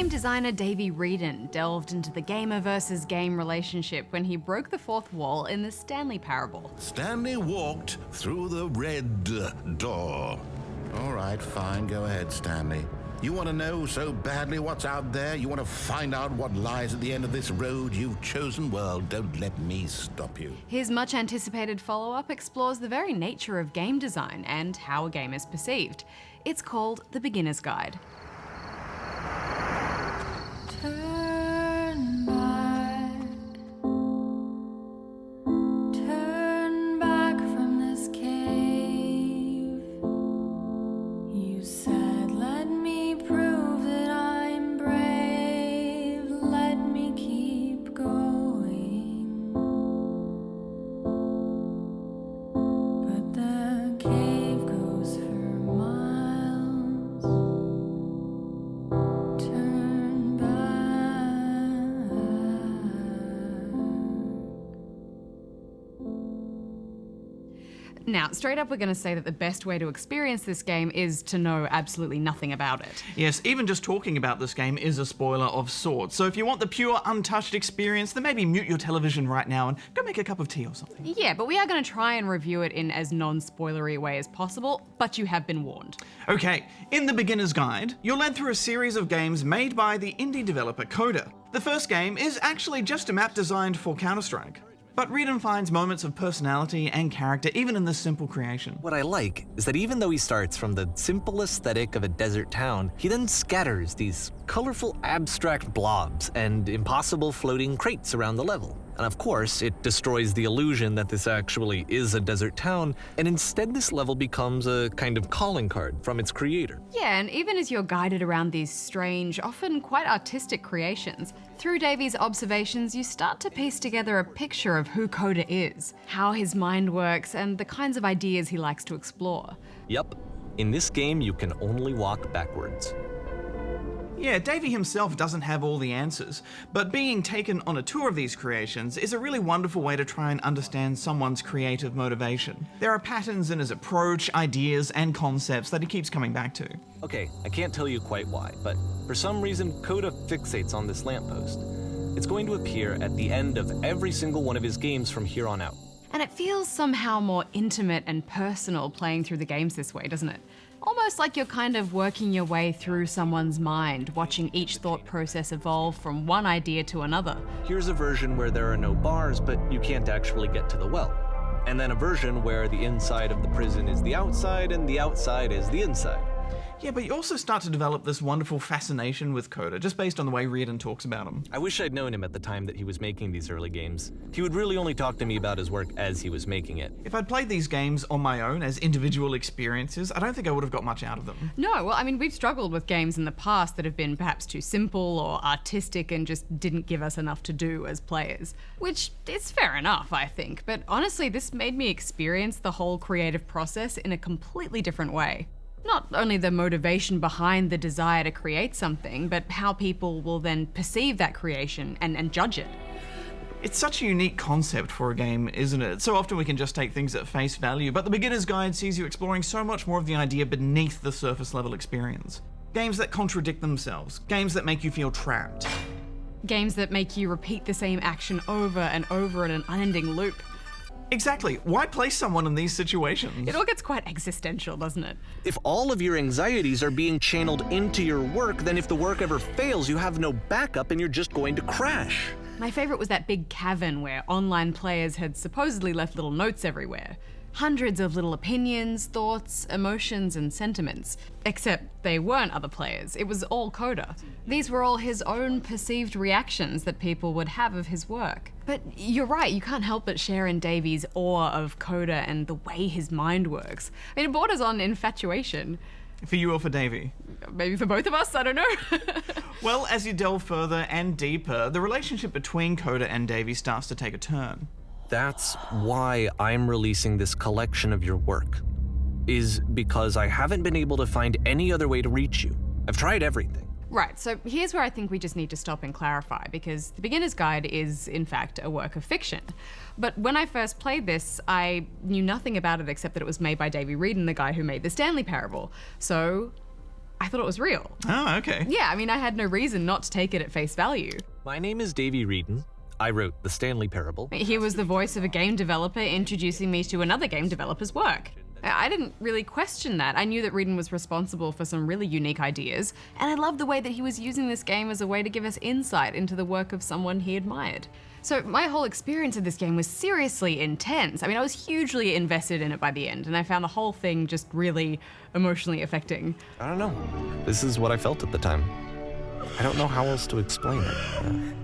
Game designer Davey Wreden delved into the gamer versus game relationship when he broke the fourth wall in the Stanley Parable. Stanley walked through the red door. All right, fine, go ahead, Stanley. You want to know so badly what's out there? You want to find out what lies at the end of this road you've chosen? Well, don't let me stop you. His much-anticipated follow-up explores the very nature of game design and how a game is perceived. It's called The Beginner's Guide. Turn back from this cave. You said, let me prove that I'm brave. Let me keep going. But the cave goes for miles. Turn back. Now, straight up, we're going to say that the best way to experience this game is to know absolutely nothing about it. Yes, even just talking about this game is a spoiler of sorts. So if you want the pure, untouched experience, then maybe mute your television right now and go make a cup of tea or something. Yeah, but we are going to try and review it in as non-spoilery a way as possible, but you have been warned. Okay, in the Beginner's Guide, you're led through a series of games made by the indie developer Coda. The first game is actually just a map designed for Counter-Strike. But Wreden finds moments of personality and character even in this simple creation. What I like is that even though he starts from the simple aesthetic of a desert town, he then scatters these colorful abstract blobs and impossible floating crates around the level. And of course, it destroys the illusion that this actually is a desert town, and instead this level becomes a kind of calling card from its creator. Yeah, and even as you're guided around these strange, often quite artistic creations, through Davey's observations, you start to piece together a picture of who Coda is, how his mind works, and the kinds of ideas he likes to explore. Yup, in this game you can only walk backwards. Yeah, Davey himself doesn't have all the answers, but being taken on a tour of these creations is a really wonderful way to try and understand someone's creative motivation. There are patterns in his approach, ideas, and concepts that he keeps coming back to. Okay, I can't tell you quite why, but for some reason Coda fixates on this lamppost. It's going to appear at the end of every single one of his games from here on out. And it feels somehow more intimate and personal playing through the games this way, doesn't it? Almost like you're kind of working your way through someone's mind, watching each thought process evolve from one idea to another. Here's a version where there are no bars, but you can't actually get to the well. And then a version where the inside of the prison is the outside and the outside is the inside. Yeah, but you also start to develop this wonderful fascination with Coda, just based on the way Wreden talks about him. I wish I'd known him at the time that he was making these early games. He would really only talk to me about his work as he was making it. If I'd played these games on my own as individual experiences, I don't think I would have got much out of them. No, well, I mean, we've struggled with games in the past that have been perhaps too simple or artistic and just didn't give us enough to do as players. Which is fair enough, I think, but honestly, this made me experience the whole creative process in a completely different way. Not only the motivation behind the desire to create something, but how people will then perceive that creation and judge it. It's such a unique concept for a game, isn't it? So often we can just take things at face value, but the Beginner's Guide sees you exploring so much more of the idea beneath the surface level experience. Games that contradict themselves, games that make you feel trapped. Games that make you repeat the same action over and over in an unending loop. Exactly. Why place someone in these situations? It all gets quite existential, doesn't it? If all of your anxieties are being channeled into your work, then if the work ever fails, you have no backup and you're just going to crash. My favorite was that big cavern where online players had supposedly left little notes everywhere. Hundreds of little opinions, thoughts, emotions, and sentiments. Except they weren't other players, it was all Coda. These were all his own perceived reactions that people would have of his work. But you're right, you can't help but share in Davey's awe of Coda and the way his mind works. I mean, it borders on infatuation. For you or for Davey? Maybe for both of us, I don't know. Well, as you delve further and deeper, the relationship between Coda and Davey starts to take a turn. That's why I'm releasing this collection of your work, is because I haven't been able to find any other way to reach you. I've tried everything. Right, so here's where I think we just need to stop and clarify, because The Beginner's Guide is, in fact, a work of fiction. But when I first played this, I knew nothing about it except that it was made by Davey Wreden, the guy who made the Stanley Parable. So I thought it was real. Oh, okay. Yeah, I mean, I had no reason not to take it at face value. My name is Davey Wreden. I wrote the Stanley Parable. He was the voice of a game developer introducing me to another game developer's work. I didn't really question that. I knew that Wreden was responsible for some really unique ideas, and I loved the way that he was using this game as a way to give us insight into the work of someone he admired. So my whole experience of this game was seriously intense. I mean, I was hugely invested in it by the end, and I found the whole thing just really emotionally affecting. I don't know. This is what I felt at the time. I don't know how else to explain it.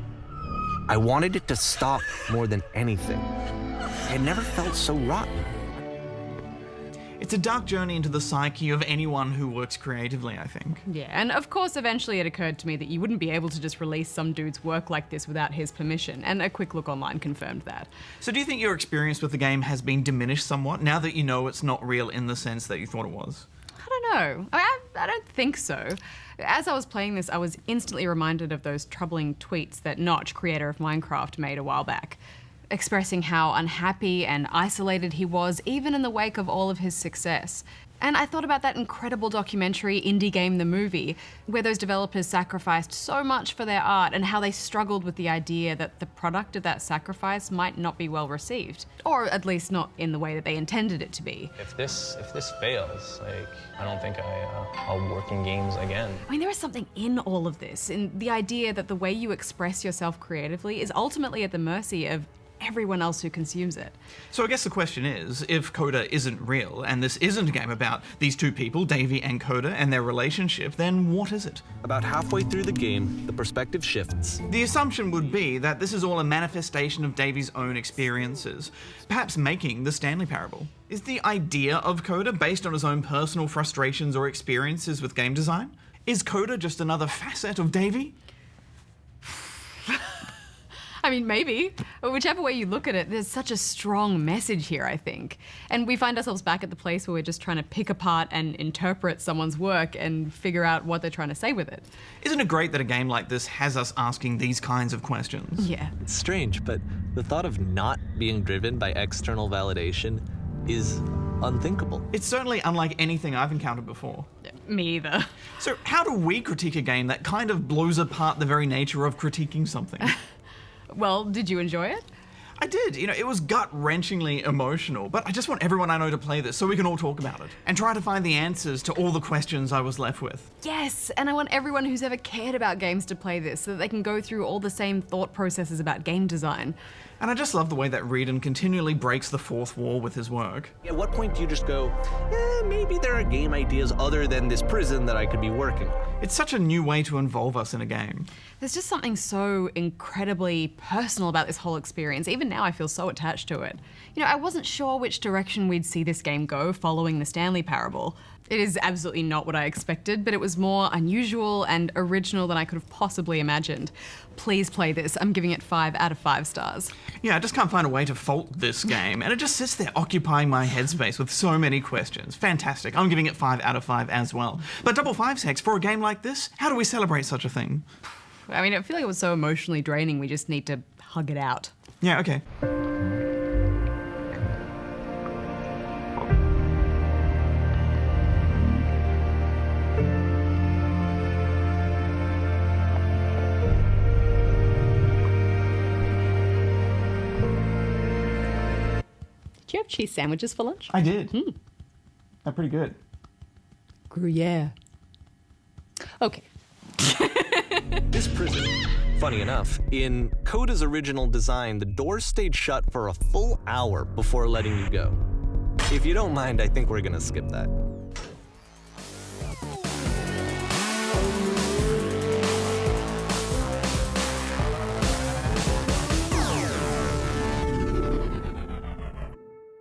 I wanted it to stop more than anything. I had never felt so rotten. It's a dark journey into the psyche of anyone who works creatively, I think. Yeah, and of course eventually it occurred to me that you wouldn't be able to just release some dude's work like this without his permission, and a quick look online confirmed that. So do you think your experience with the game has been diminished somewhat now that you know it's not real in the sense that you thought it was? I don't know. I don't think so. As I was playing this, I was instantly reminded of those troubling tweets that Notch, creator of Minecraft, made a while back, expressing how unhappy and isolated he was even in the wake of all of his success. And I thought about that incredible documentary, Indie Game the Movie, where those developers sacrificed so much for their art and how they struggled with the idea that the product of that sacrifice might not be well received, or at least not in the way that they intended it to be. If this fails, I don't think I'll work in games again. I mean, there is something in all of this, in the idea that the way you express yourself creatively is ultimately at the mercy of everyone else who consumes it. So I guess the question is, if Coda isn't real, and this isn't a game about these two people, Davey and Coda, and their relationship, then what is it? About halfway through the game, the perspective shifts. The assumption would be that this is all a manifestation of Davey's own experiences, perhaps making the Stanley Parable. Is the idea of Coda based on his own personal frustrations or experiences with game design? Is Coda just another facet of Davey? I mean, maybe. Whichever way you look at it, there's such a strong message here, I think. And we find ourselves back at the place where we're just trying to pick apart and interpret someone's work and figure out what they're trying to say with it. Isn't it great that a game like this has us asking these kinds of questions? Yeah. It's strange, but the thought of not being driven by external validation is unthinkable. It's certainly unlike anything I've encountered before. Me either. So how do we critique a game that kind of blows apart the very nature of critiquing something? Well, did you enjoy it? I did. It was gut-wrenchingly emotional, but I just want everyone I know to play this so we can all talk about it and try to find the answers to all the questions I was left with. Yes, and I want everyone who's ever cared about games to play this so that they can go through all the same thought processes about game design. And I just love the way that Wreden continually breaks the fourth wall with his work. At what point do you just go, maybe there are game ideas other than this prison that I could be working on? It's such a new way to involve us in a game. There's just something so incredibly personal about this whole experience. Even now I feel so attached to it. I wasn't sure which direction we'd see this game go following the Stanley Parable. It is absolutely not what I expected, but it was more unusual and original than I could have possibly imagined. Please play this. I'm giving it 5 out of 5 stars. Yeah, I just can't find a way to fault this game, and it just sits there occupying my headspace with so many questions. Fantastic. I'm giving it 5 out of 5 as well. But double 5s, Hex, for a game like this, how do we celebrate such a thing? I mean, I feel like it was so emotionally draining, we just need to hug it out. Yeah, okay. Do you have cheese sandwiches for lunch? I did. They're pretty good. Gruyere. Okay. This prison, funny enough, in Coda's original design, the doors stayed shut for a full hour before letting you go. If you don't mind, I think we're gonna skip that.